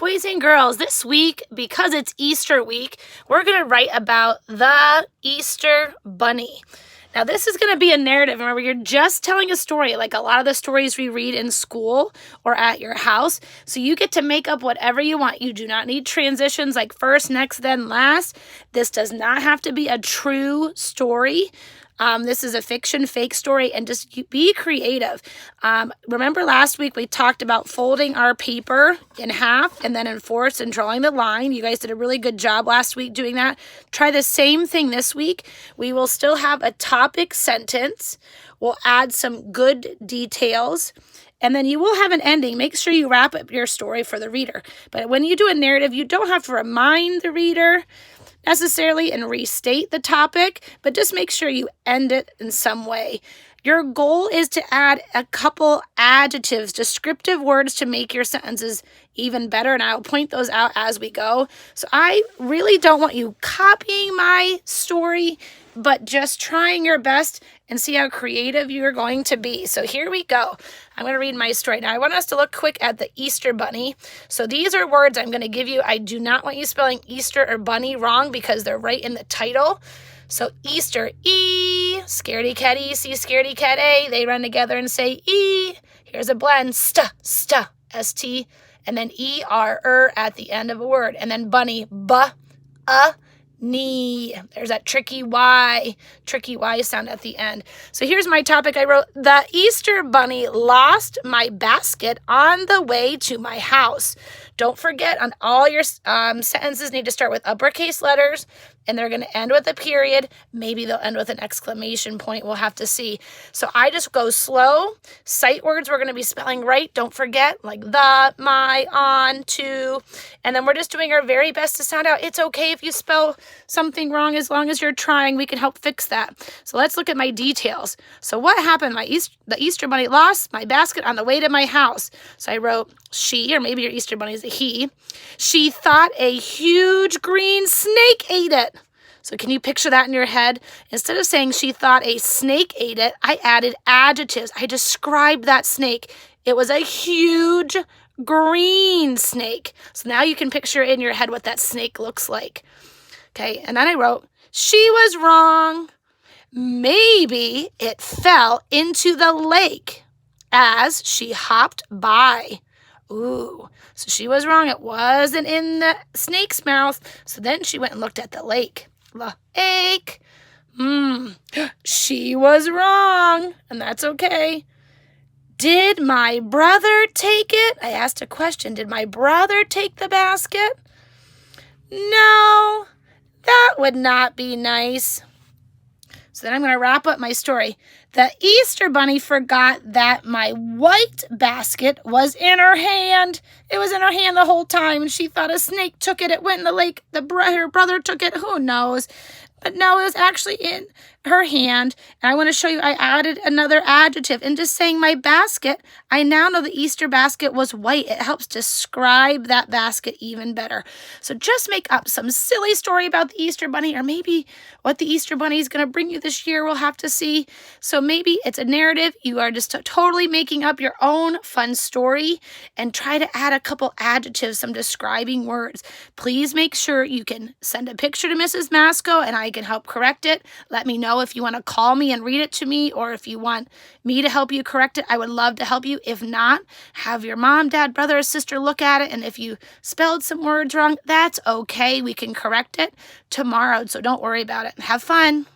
Boys and girls, this week, because it's Easter week, we're going to write about the Easter Bunny. Now, this is going to be a narrative. Remember, you're just telling a story, like a lot of the stories we read in school or at your house. So you get to make up whatever you want. You do not need transitions like first, next, then last. This does not have to be a true story. This is a fiction, fake story, and just be creative. Remember last week we talked about folding our paper in half and then in fourths and drawing the line. You guys did a really good job last week doing that. Try the same thing this week. We will still have a topic sentence. We'll add some good details. And then you will have an ending. Make sure you wrap up your story for the reader. But when you do a narrative, you don't have to remind the reader necessarily and restate the topic, but just make sure you end it in some way. Your goal is to add a couple adjectives, descriptive words to make your sentences even better, and I'll point those out as we go. So I really don't want you copying my story, but just trying your best and see how creative you're going to be. So here we go. I'm going to read my story. Now, I want us to look quick at the Easter Bunny. So these are words I'm going to give you. I do not want you spelling Easter or bunny wrong because they're right in the title. So Easter, E, scaredy cat E, see scaredy cat A. They run together and say E. Here's a blend, S-T, and then E-R at the end of a word. And then bunny, knee. There's that tricky Y sound at the end. So here's my topic. I wrote, the Easter Bunny lost my basket on the way to my house. Don't forget, on all your sentences need to start with uppercase letters, and they're going to end with a period. Maybe they'll end with an exclamation point. We'll have to see. So I just go slow. Sight words we're going to be spelling right. Don't forget, like the, my, on, to. And then we're just doing our very best to sound out. It's okay if you spell something wrong as long as you're trying. We can help fix that. So let's look at my details. So what happened? The Easter Bunny lost my basket on the way to my house. So I wrote she, or maybe your Easter Bunny is a he. She thought a huge green snake ate it. So can you picture that in your head? Instead of saying she thought a snake ate it, I added adjectives. I described that snake. It was a huge green snake. So now you can picture in your head what that snake looks like. Okay, and then I wrote, she was wrong. Maybe it fell into the lake as she hopped by. Ooh, so she was wrong. It wasn't in the snake's mouth. So then she went and looked at the lake. Lake. She was wrong, and that's okay. Did my brother take it? I asked a question. Did my brother take the basket? No, that would not be nice. So then I'm going to wrap up my story. The Easter Bunny forgot that my white basket was in her hand. It was in her hand the whole time, and she thought a snake took it. It went in the lake. Her brother took it. Who knows? But no, it was actually in her hand. And I want to show you, I added another adjective. And just saying my basket, I now know the Easter basket was white. It helps describe that basket even better. So just make up some silly story about the Easter Bunny, or maybe what the Easter Bunny is going to bring you this year. We'll have to see. So maybe it's a narrative. You are just totally making up your own fun story, and try to add a couple adjectives, some describing words. Please make sure you can send a picture to Mrs. Masco, and I can help correct it. Let me know if you want to call me and read it to me, or if you want me to help you correct it. I would love to help you. If not, have your mom, dad, brother, or sister look at it, and if you spelled some words wrong, that's okay. We can correct it tomorrow, so don't worry about it. Have fun.